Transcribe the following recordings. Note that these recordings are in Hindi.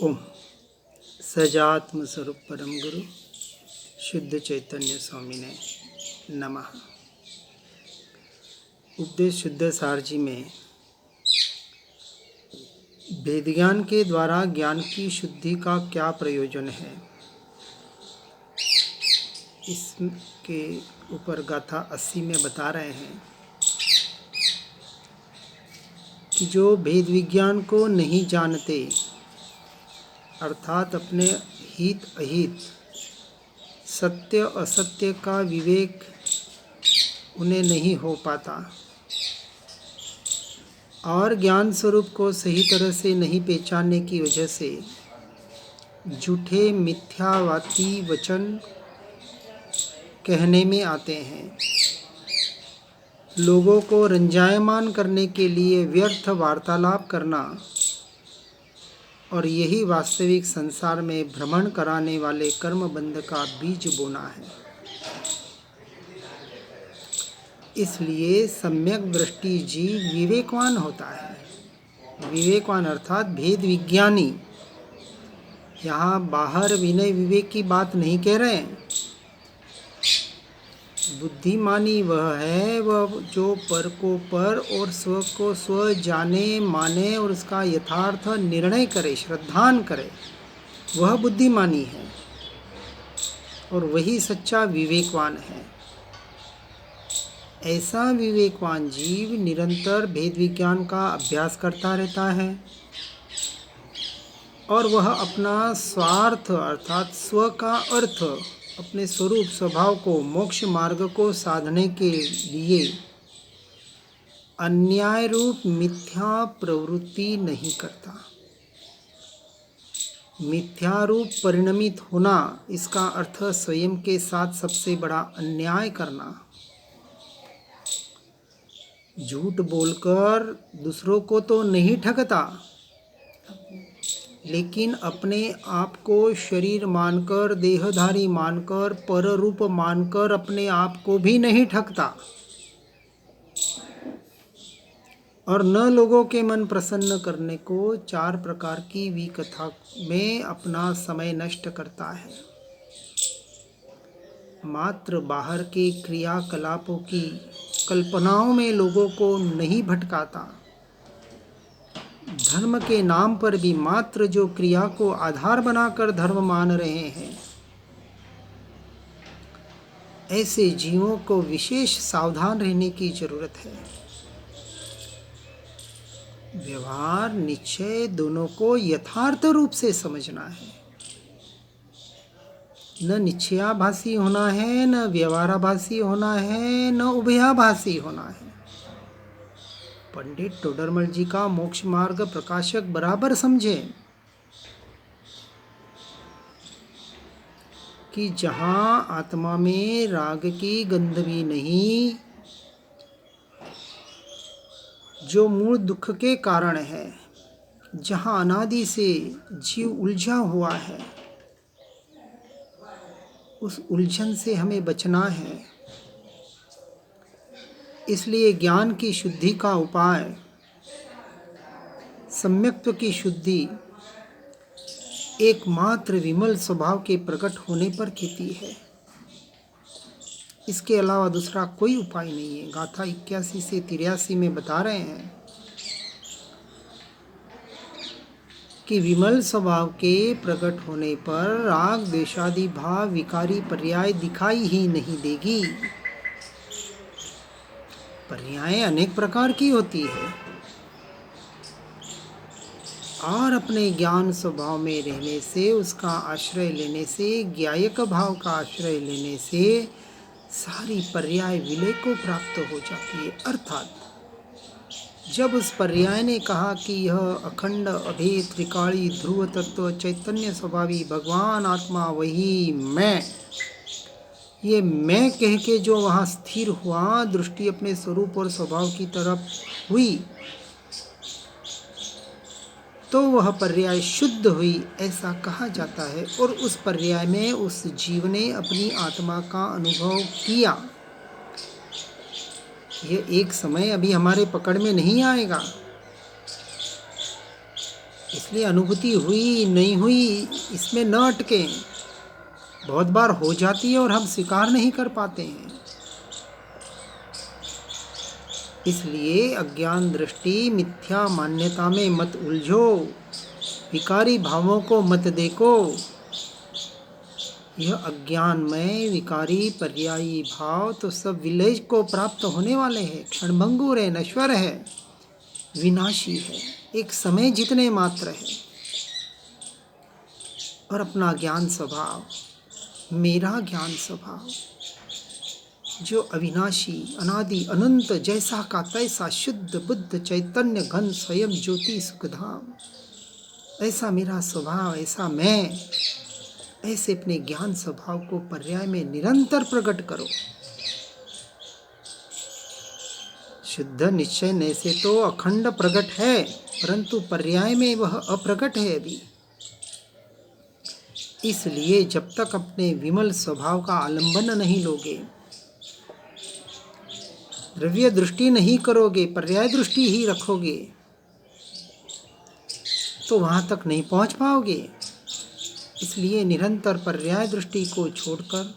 ओम सजात्म स्वरूप परम गुरु शुद्ध चैतन्य स्वामी ने नमः। उपदेश शुद्ध सार जी में वेद ज्ञान के द्वारा ज्ञान की शुद्धि का क्या प्रयोजन है, इसके ऊपर गाथा 80 में बता रहे हैं कि जो भेद विज्ञान को नहीं जानते, अर्थात अपने हित अहित सत्य असत्य का विवेक उन्हें नहीं हो पाता और ज्ञान स्वरूप को सही तरह से नहीं पहचानने की वजह से झूठे मिथ्यावादी वचन कहने में आते हैं। लोगों को रंजायमान करने के लिए व्यर्थ वार्तालाप करना और यही वास्तविक संसार में भ्रमण कराने वाले कर्म बंध का बीज बोना है। इसलिए सम्यक दृष्टि जीव विवेकवान होता है। विवेकवान अर्थात भेद विज्ञानी। यहाँ बाहर विनय विवेक की बात नहीं कह रहे हैं। बुद्धिमानी वह है वह जो पर को पर और स्व को स्व जाने माने और उसका यथार्थ निर्णय करे, श्रद्धान करे, वह बुद्धिमानी है और वही सच्चा विवेकवान है। ऐसा विवेकवान जीव निरंतर भेद विज्ञान का अभ्यास करता रहता है और वह अपना स्वार्थ अर्थात स्व का अर्थ, अपने स्वरूप स्वभाव को, मोक्ष मार्ग को साधने के लिए अन्याय रूप मिथ्या प्रवृत्ति नहीं करता। मिथ्या रूप परिणमित होना, इसका अर्थ स्वयं के साथ सबसे बड़ा अन्याय करना। झूठ बोलकर दूसरों को तो नहीं ठगता, लेकिन अपने आप को शरीर मानकर, देहधारी मानकर, पर रूप मानकर अपने आप को भी नहीं ठगता और न लोगों के मन प्रसन्न करने को 4 प्रकार की विकथा में अपना समय नष्ट करता है। मात्र बाहर के क्रियाकलापों की कल्पनाओं में लोगों को नहीं भटकाता। धर्म के नाम पर भी मात्र जो क्रिया को आधार बनाकर धर्म मान रहे हैं, ऐसे जीवों को विशेष सावधान रहने की जरूरत है। व्यवहार निश्चय दोनों को यथार्थ रूप से समझना है। न निश्चयाभासी होना है, न व्यवहाराभासी होना है, न उभयाभासी होना है। पंडित टोडरमल जी का मोक्ष मार्ग प्रकाशक बराबर समझे कि जहाँ आत्मा में राग की गंध भी नहीं, जो मूल दुख के कारण है, जहाँ अनादि से जीव उलझा हुआ है, उस उलझन से हमें बचना है। इसलिए ज्ञान की शुद्धि का उपाय सम्यक्त्व की शुद्धि एकमात्र विमल स्वभाव के प्रकट होने पर खेती है। इसके अलावा दूसरा कोई उपाय नहीं है। गाथा 81 से 83 में बता रहे हैं कि विमल स्वभाव के प्रकट होने पर राग द्वेषादि भाव विकारी पर्याय दिखाई ही नहीं देगी। पर्याय अनेक प्रकार की होती है और अपने ज्ञान स्वभाव में रहने से, उसका आश्रय लेने से, ज्ञायक भाव का आश्रय लेने से सारी पर्याय विलय को प्राप्त हो जाती है। अर्थात जब उस पर्याय ने कहा कि यह अखंड अभेद त्रिकाली ध्रुव तत्व चैतन्य स्वभावी भगवान आत्मा वही मैं, ये मैं कह के जो वहाँ स्थिर हुआ, दृष्टि अपने स्वरूप और स्वभाव की तरफ हुई, तो वह पर्याय शुद्ध हुई, ऐसा कहा जाता है। और उस पर्याय में उस जीव ने अपनी आत्मा का अनुभव किया। यह एक समय अभी हमारे पकड़ में नहीं आएगा। इसलिए अनुभूति हुई नहीं हुई इसमें न अटके। बहुत बार हो जाती है और हम स्वीकार नहीं कर पाते हैं। इसलिए अज्ञान दृष्टि मिथ्या मान्यता में मत उलझो, विकारी भावों को मत देखो। यह अज्ञान में विकारी पर्यायी भाव तो सब विलय को प्राप्त होने वाले हैं, क्षणभंगुर है, नश्वर है, विनाशी है, एक समय जितने मात्र है। और अपना ज्ञान स्वभाव, मेरा ज्ञान स्वभाव जो अविनाशी अनादि अनंत जैसा का तैसा शुद्ध बुद्ध चैतन्य घन स्वयं ज्योति सुखधाम, ऐसा मेरा स्वभाव, ऐसा मैं, ऐसे अपने ज्ञान स्वभाव को पर्याय में निरंतर प्रकट करो। शुद्ध निश्चय से तो अखंड प्रकट है, परंतु पर्याय में वह अप्रकट है अभी। इसलिए जब तक अपने विमल स्वभाव का आलंबन नहीं लोगे, द्रव्य दृष्टि नहीं करोगे, पर्याय दृष्टि ही रखोगे, तो वहां तक नहीं पहुंच पाओगे। इसलिए निरंतर पर्याय दृष्टि को छोड़कर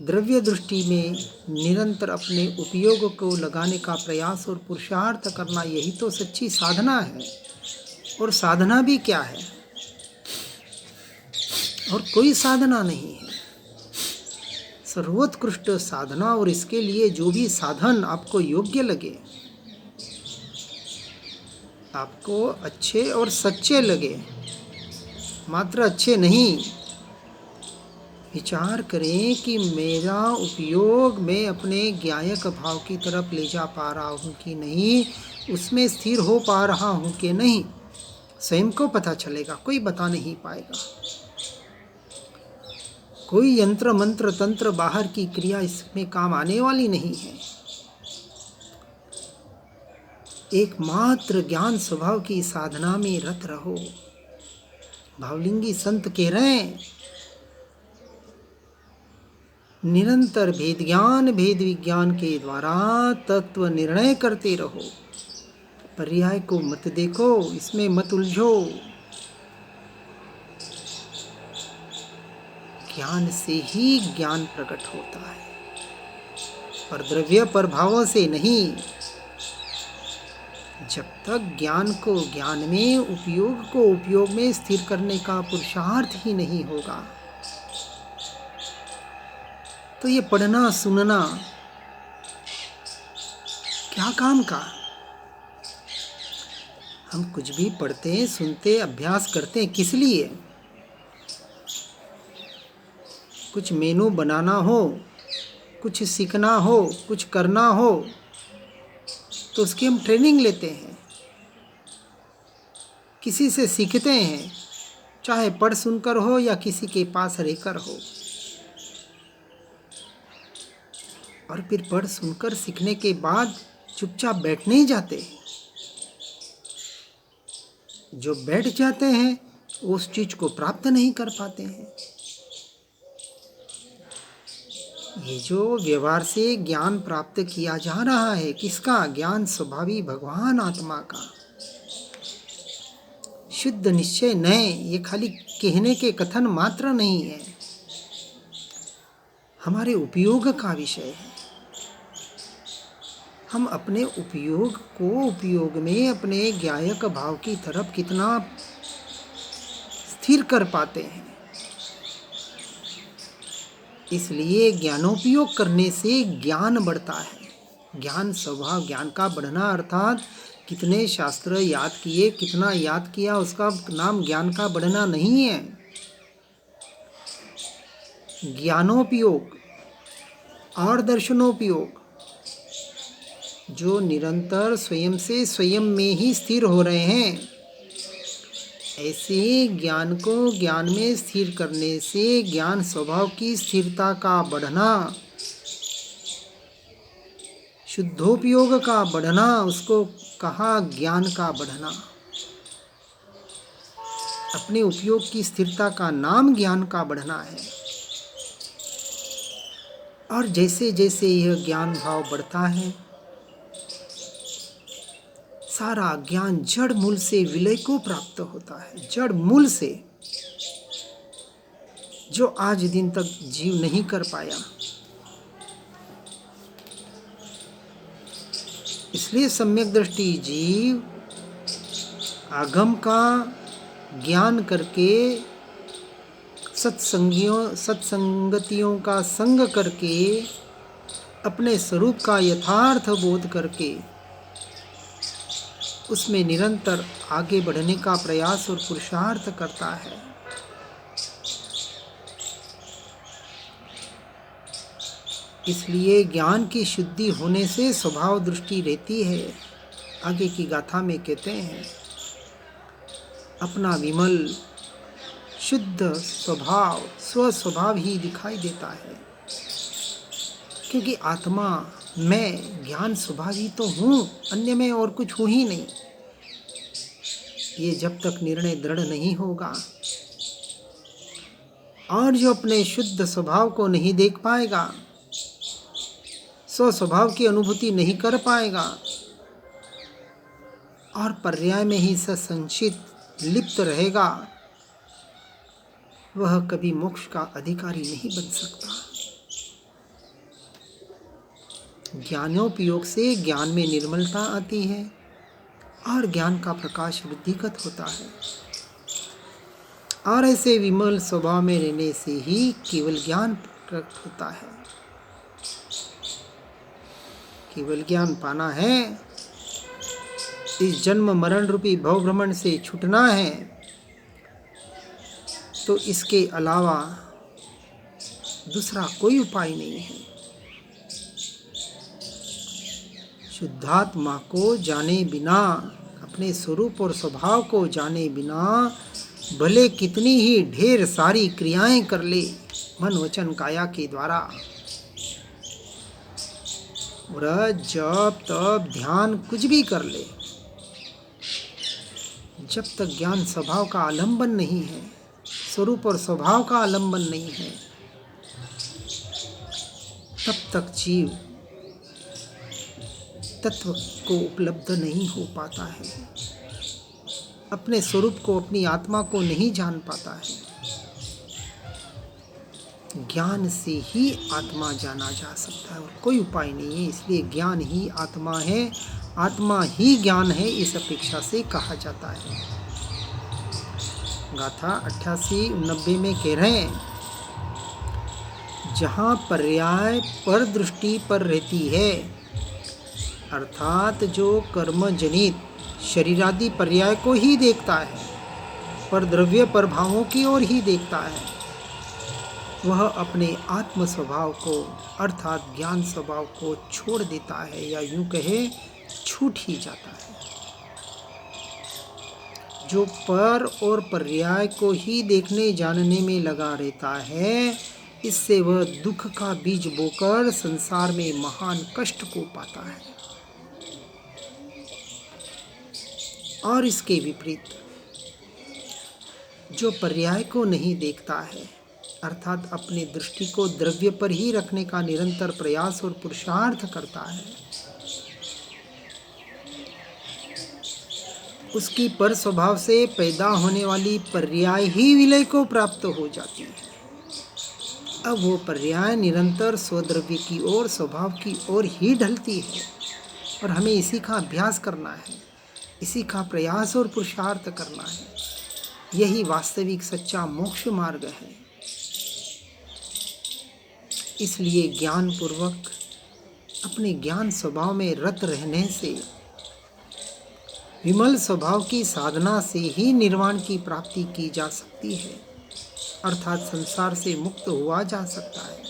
द्रव्य दृष्टि में निरंतर अपने उपयोग को लगाने का प्रयास और पुरुषार्थ करना, यही तो सच्ची साधना है। और साधना भी क्या है? और कोई साधना नहीं है, सर्वोत्कृष्ट साधना। और इसके लिए जो भी साधन आपको योग्य लगे, आपको अच्छे और सच्चे लगे, मात्र अच्छे नहीं, विचार करें कि मेरा उपयोग मैं अपने ज्ञायक भाव की तरफ ले जा पा रहा हूँ कि नहीं, उसमें स्थिर हो पा रहा हूँ कि नहीं, स्वयं को पता चलेगा, कोई बता नहीं पाएगा। कोई यंत्र मंत्र तंत्र बाहर की क्रिया इसमें काम आने वाली नहीं है। एकमात्र ज्ञान स्वभाव की साधना में रत रहो। भावलिंगी संत कह रहे हैं, निरंतर भेद ज्ञान भेद विज्ञान के द्वारा तत्व निर्णय करते रहो, पर्याय को मत देखो, इसमें मत उलझो। ज्ञान से ही ज्ञान प्रकट होता है, पर द्रव्य पर भावों से नहीं। जब तक ज्ञान को ज्ञान में, उपयोग को उपयोग में स्थिर करने का पुरुषार्थ ही नहीं होगा, तो ये पढ़ना सुनना क्या काम का? हम कुछ भी पढ़ते हैं, सुनते, अभ्यास करते हैं, किस लिए? कुछ मेनू बनाना हो, कुछ सीखना हो, कुछ करना हो, तो उसकी हम ट्रेनिंग लेते हैं, किसी से सीखते हैं, चाहे पढ़ सुनकर हो या किसी के पास रहकर हो। और फिर पढ़ सुनकर सीखने के बाद चुपचाप बैठ नहीं जाते। जो बैठ जाते हैं उस चीज को प्राप्त नहीं कर पाते हैं। ये जो व्यवहार से ज्ञान प्राप्त किया जा रहा है, किसका ज्ञान? स्वभावी भगवान आत्मा का। शुद्ध निश्चय नए, ये खाली कहने के कथन मात्र नहीं है, हमारे उपयोग का विषय है। हम अपने उपयोग को उपयोग में अपने ज्ञायक भाव की तरफ कितना स्थिर कर पाते हैं। इसलिए ज्ञानोपयोग करने से ज्ञान बढ़ता है। ज्ञान स्वभाव, ज्ञान का बढ़ना अर्थात कितने शास्त्र याद किए, कितना याद किया, उसका नाम ज्ञान का बढ़ना नहीं है। ज्ञानोपयोग और दर्शनोपयोग जो निरंतर स्वयं से स्वयं में ही स्थिर हो रहे हैं, ऐसे ज्ञान को ज्ञान में स्थिर करने से ज्ञान स्वभाव की स्थिरता का बढ़ना, शुद्धोपयोग का बढ़ना, उसको कहा ज्ञान का बढ़ना। अपने उपयोग की स्थिरता का नाम ज्ञान का बढ़ना है। और जैसे जैसे यह ज्ञान भाव बढ़ता है, सारा ज्ञान जड़ मूल से विलय को प्राप्त होता है, जड़ मूल से, जो आज दिन तक जीव नहीं कर पाया। इसलिए सम्यक दृष्टि जीव आगम का ज्ञान करके, सत्संगतियों का संग करके, अपने स्वरूप का यथार्थ बोध करके उसमें निरंतर आगे बढ़ने का प्रयास और पुरुषार्थ करता है। इसलिए ज्ञान की शुद्धि होने से स्वभाव दृष्टि रहती है। आगे की गाथा में कहते हैं, अपना विमल शुद्ध स्वभाव, स्वस्वभाव ही दिखाई देता है, क्योंकि आत्मा मैं ज्ञान स्वभाव ही तो हूँ, अन्य में और कुछ हूँ ही नहीं। ये जब तक निर्णय दृढ़ नहीं होगा और जो अपने शुद्ध स्वभाव को नहीं देख पाएगा, स्वस्वभाव की अनुभूति नहीं कर पाएगा और पर्याय में ही ससंचित लिप्त रहेगा, वह कभी मोक्ष का अधिकारी नहीं बन सकता। ज्ञानोपयोग से ज्ञान में निर्मलता आती है और ज्ञान का प्रकाश वृद्धिगत होता है, और ऐसे विमल स्वभाव में रहने से ही केवल ज्ञान प्रकट होता है। केवल ज्ञान पाना है, इस जन्म मरण रूपी भव भ्रमण से छूटना है, तो इसके अलावा दूसरा कोई उपाय नहीं है। शुद्धात्मा को जाने बिना, अपने स्वरूप और स्वभाव को जाने बिना भले कितनी ही ढेर सारी क्रियाएं कर ले मन वचन काया के द्वारा, व्रत जप तप ध्यान कुछ भी कर ले, जब तक ज्ञान स्वभाव का आलंबन नहीं है, स्वरूप और स्वभाव का आलंबन नहीं है, तब तक जीव तत्व को उपलब्ध नहीं हो पाता है, अपने स्वरूप को, अपनी आत्मा को नहीं जान पाता है। ज्ञान से ही आत्मा जाना जा सकता है और कोई उपाय नहीं है। इसलिए ज्ञान ही आत्मा है, आत्मा ही ज्ञान है, इस अपेक्षा से कहा जाता है। गाथा 88-90 में कह रहे हैं, जहाँ पर्याय पर दृष्टि पर रहती है, अर्थात जो कर्म जनित शरीरादि पर्याय को ही देखता है, पर द्रव्य प्रभावों की ओर ही देखता है, वह अपने आत्म स्वभाव को अर्थात ज्ञान स्वभाव को छोड़ देता है, या यूं कहे छूट ही जाता है। जो पर और पर्याय को ही देखने जानने में लगा रहता है, इससे वह दुख का बीज बोकर संसार में महान कष्ट को पाता है। और इसके विपरीत जो पर्याय को नहीं देखता है, अर्थात अपनी दृष्टि को द्रव्य पर ही रखने का निरंतर प्रयास और पुरुषार्थ करता है, उसकी पर स्वभाव से पैदा होने वाली पर्याय ही विलय को प्राप्त हो जाती है। अब वो पर्याय निरंतर स्वद्रव्य की ओर, स्वभाव की ओर ही ढलती है, और हमें इसी का अभ्यास करना है, इसी का प्रयास और पुरुषार्थ करना है। यही वास्तविक सच्चा मोक्ष मार्ग है। इसलिए ज्ञान पूर्वक अपने ज्ञान स्वभाव में रत रहने से, विमल स्वभाव की साधना से ही निर्वाण की प्राप्ति की जा सकती है, अर्थात संसार से मुक्त हुआ जा सकता है।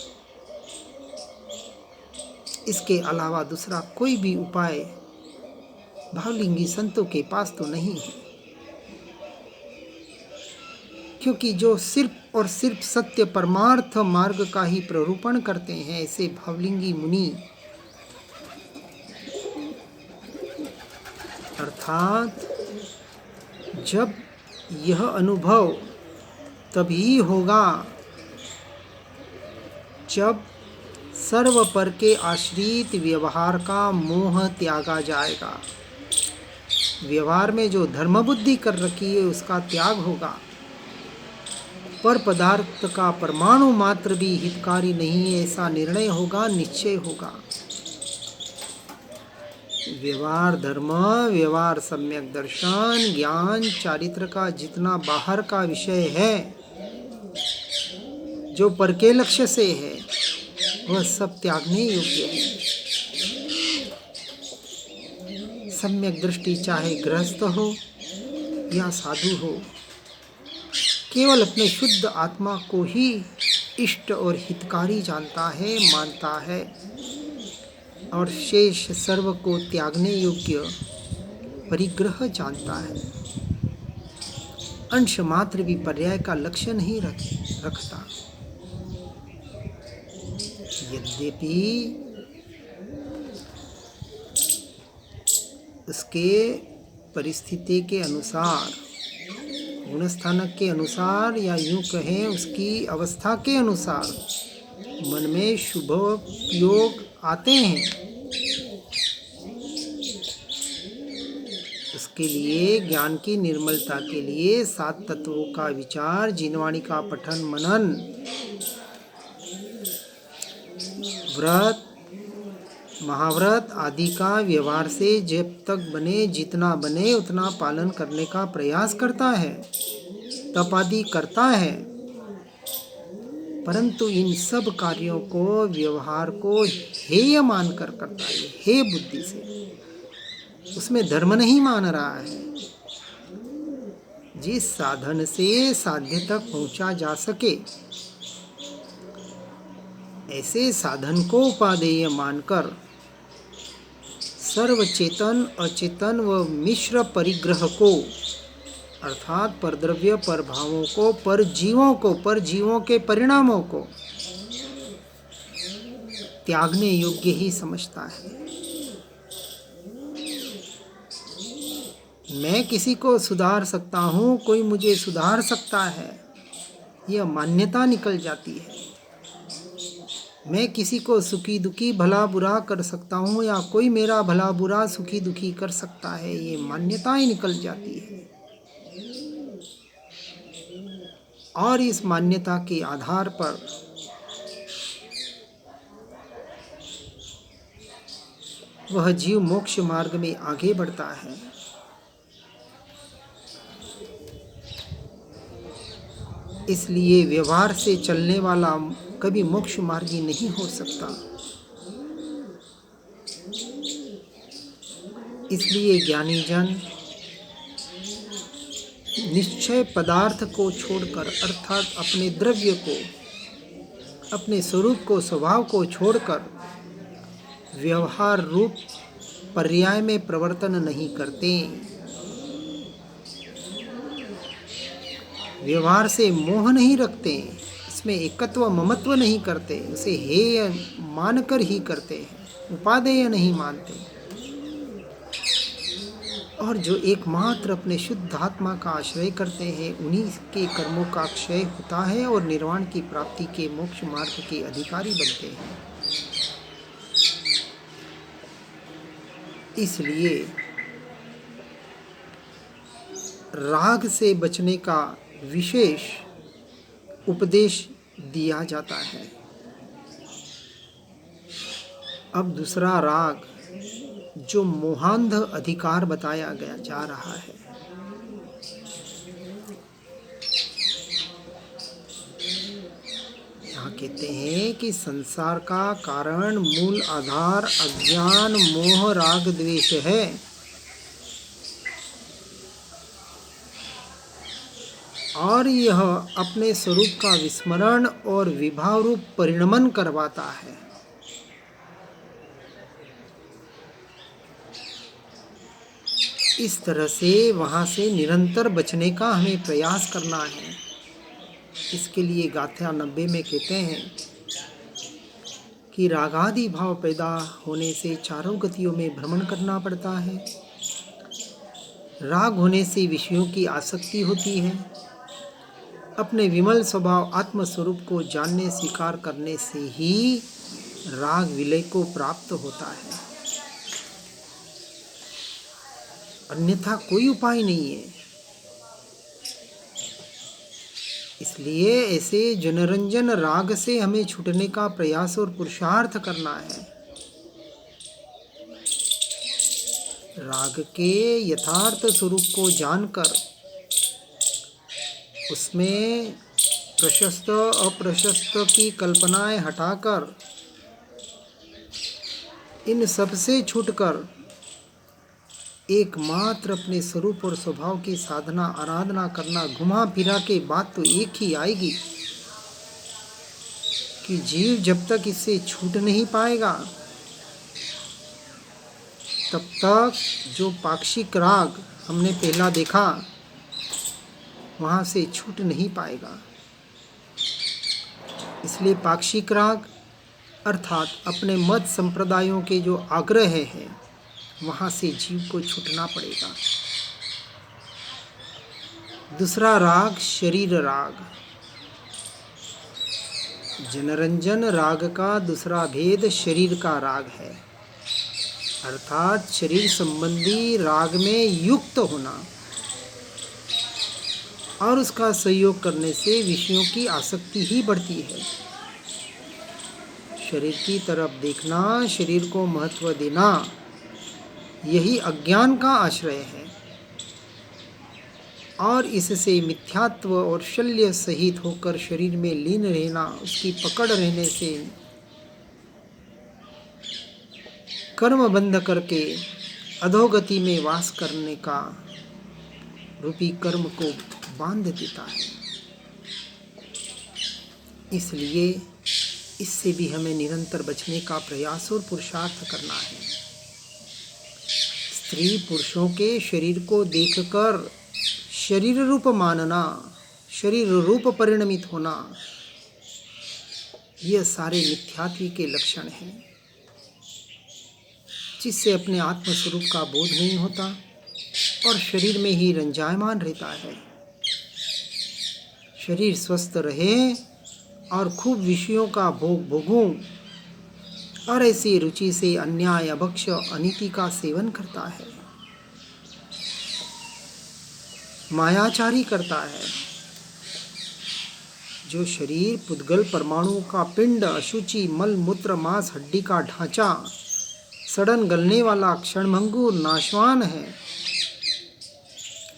इसके अलावा दूसरा कोई भी उपाय भावलिंगी संतों के पास तो नहीं है, क्योंकि जो सिर्फ और सिर्फ सत्य परमार्थ मार्ग का ही प्ररूपण करते हैं, ऐसे भावलिंगी मुनि, अर्थात जब यह अनुभव तभी होगा जब सर्व पर के आश्रित व्यवहार का मोह त्यागा जाएगा, व्यवहार में जो धर्म बुद्धि कर रखी है उसका त्याग होगा। पर पदार्थ का परमाणु मात्र भी हितकारी नहीं है, ऐसा निर्णय होगा, निश्चय होगा। व्यवहार धर्म, व्यवहार सम्यक दर्शन, ज्ञान, चारित्र का जितना बाहर का विषय है, जो पर के लक्ष्य से है, वह सब त्यागने योग्य है। सम्यक दृष्टि चाहे गृहस्थ हो या साधु हो, केवल अपने शुद्ध आत्मा को ही इष्ट और हितकारी जानता है, मानता है, और शेष सर्व को त्यागने योग्य परिग्रह जानता है। अंश मात्र भी पर्याय का लक्ष्य नहीं रखता। यद्यपि उसके परिस्थिति के अनुसार, गुणस्थानक के अनुसार, या यूं कहें उसकी अवस्था के अनुसार मन में शुभ योग आते हैं। उसके लिए ज्ञान की निर्मलता के लिए 7 तत्वों का विचार, जिनवाणी का पठन मनन, व्रत, महाव्रत आदि का व्यवहार से जब तक बने, जितना बने उतना पालन करने का प्रयास करता है, तप आदि करता है। परंतु इन सब कार्यों को, व्यवहार को हेय मानकर करता है, हे बुद्धि से। उसमें धर्म नहीं मान रहा है। जिस साधन से साध्य तक पहुंचा जा सके, ऐसे साधन को उपादेय मानकर सर्वचेतन, अचेतन व मिश्र परिग्रह को, अर्थात परद्रव्य, पर भावों को, पर जीवों के परिणामों को त्यागने योग्य ही समझता है। मैं किसी को सुधार सकता हूँ, कोई मुझे सुधार सकता है, यह मान्यता निकल जाती है। मैं किसी को सुखी दुखी, भला बुरा कर सकता हूँ, या कोई मेरा भला बुरा, सुखी दुखी कर सकता है, ये मान्यताएं निकल जाती है। और इस मान्यता के आधार पर वह जीव मोक्ष मार्ग में आगे बढ़ता है। इसलिए व्यवहार से चलने वाला कभी मोक्ष मार्गी नहीं हो सकता। इसलिए ज्ञानी जन निश्चय पदार्थ को छोड़कर, अर्थात अपने द्रव्य को, अपने स्वरूप को, स्वभाव को छोड़कर व्यवहार रूप पर्याय में प्रवर्तन नहीं करते। व्यवहार से मोह नहीं रखते, इसमें एकत्व ममत्व नहीं करते, उसे हेय मानकर ही करते हैं, उपादेय नहीं मानते। और जो एकमात्र अपने शुद्ध आत्मा का आश्रय करते हैं, उन्हीं के कर्मों का क्षय होता है और निर्वाण की प्राप्ति के मोक्ष मार्ग के अधिकारी बनते हैं। इसलिए राग से बचने का विशेष उपदेश दिया जाता है। अब दूसरा राग जो मोहांध अधिकार बताया गया जा रहा है। यहाँ कहते हैं कि संसार का कारण, मूल आधार अज्ञान, मोह, राग, द्वेष है। और यह अपने स्वरूप का विस्मरण और विभाव रूप परिणमन करवाता है। इस तरह से वहाँ से निरंतर बचने का हमें प्रयास करना है। इसके लिए गाथा 90 में कहते हैं कि रागादि भाव पैदा होने से चारों गतियों में भ्रमण करना पड़ता है। राग होने से विषयों की आसक्ति होती है। अपने विमल स्वभाव आत्मस्वरूप को जानने, स्वीकार करने से ही राग विलय को प्राप्त होता है। अन्यथा कोई उपाय नहीं है। इसलिए ऐसे जनरंजन राग से हमें छूटने का प्रयास और पुरुषार्थ करना है। राग के यथार्थ स्वरूप को जानकर उसमें प्रशस्त अप्रशस्त की कल्पनाएं हटाकर इन सब से छूटकर एकमात्र अपने स्वरूप और स्वभाव की साधना आराधना करना, घुमा फिरा के बात तो एक ही आएगी कि जीव जब तक इससे छूट नहीं पाएगा तब तक जो पाक्षिक राग हमने पहला देखा वहाँ से छूट नहीं पाएगा। इसलिए पाक्षिक राग अर्थात अपने मत संप्रदायों के जो आग्रह हैं वहाँ से जीव को छूटना पड़ेगा। दूसरा राग शरीर राग। जनरंजन राग का दूसरा भेद शरीर का राग है, अर्थात शरीर संबंधी राग में युक्त होना और उसका सहयोग करने से विषयों की आसक्ति ही बढ़ती है। शरीर की तरफ देखना, शरीर को महत्व देना, यही अज्ञान का आश्रय है और इससे मिथ्यात्व और शल्य सहित होकर शरीर में लीन रहना, उसकी पकड़ रहने से कर्म बंध करके अधोगति में वास करने का रूपी कर्म को बांध देता है। इसलिए इससे भी हमें निरंतर बचने का प्रयास और पुरुषार्थ करना है। स्त्री पुरुषों के शरीर को देखकर शरीर रूप मानना, शरीर रूप परिणमित होना, यह सारे मिथ्यात्व के लक्षण हैं, जिससे अपने आत्मस्वरूप का बोध नहीं होता और शरीर में ही रंजायमान रहता है। शरीर स्वस्थ रहे और खूब विषयों का भोग भोगूं और ऐसी रुचि से अन्याय अभक्ष अनीति का सेवन करता है, मायाचारी करता है। जो शरीर पुद्गल परमाणु का पिंड, अशुचि, मल मूत्र मांस हड्डी का ढांचा, सड़न गलने वाला, क्षणभंगुर नाशवान है,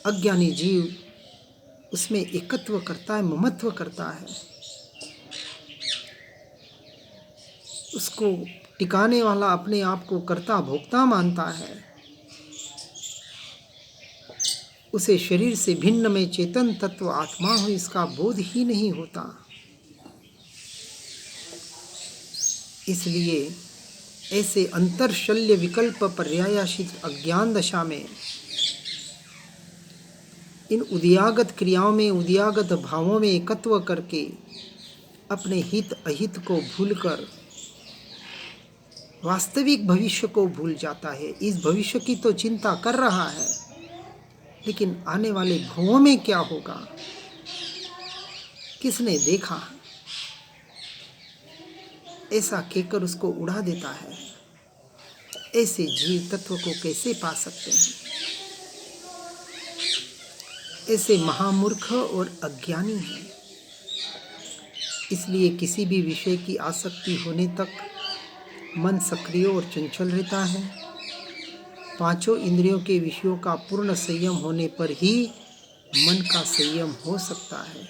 अज्ञानी जीव उसमें एकत्व करता है, ममत्व करता है, उसको टिकाने वाला अपने आप को कर्ता भोक्ता मानता है। उसे शरीर से भिन्न में चेतन तत्व आत्मा हो इसका बोध ही नहीं होता। इसलिए ऐसे अंतरशल्य विकल्प पर्यायाशित अज्ञान दशा में इन उद्यागत क्रियाओं में, उद्यागत भावों में एकत्व करके अपने हित अहित को भूलकर वास्तविक भविष्य को भूल जाता है। इस भविष्य की तो चिंता कर रहा है, लेकिन आने वाले भवों में क्या होगा किसने देखा, ऐसा कहकर उसको उड़ा देता है। ऐसे जीव तत्व को कैसे पा सकते हैं? ऐसे महामूर्ख और अज्ञानी हैं। इसलिए किसी भी विषय की आसक्ति होने तक मन सक्रिय और चंचल रहता है। पांचों इंद्रियों के विषयों का पूर्ण संयम होने पर ही मन का संयम हो सकता है।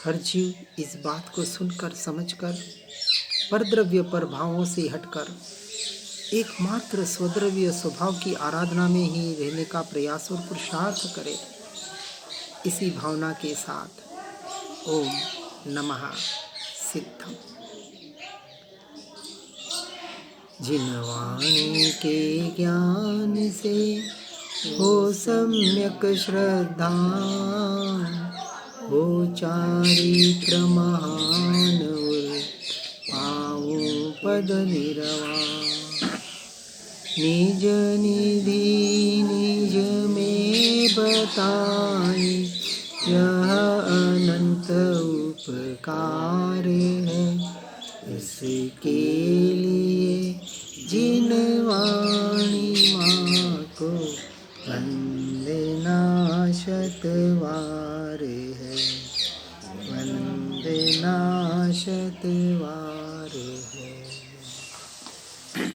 हर जीव इस बात को सुनकर समझकर परद्रव्य पर भावों से हटकर एकमात्र स्वद्रव्य स्वभाव की आराधना में ही रहने का प्रयास और पुरुषार्थ करे। इसी भावना के साथ ओम नमः सिद्धम। जिन वाणी के ज्ञान से हो सम्यक श्रद्धा, हो चारित्र महान पाऊं पद निर्वाण। निज निधि निज में बताई, यह अनंत उपकार है। इसके लिए जिन वाणी माँ है, वन्दे नाशतवारे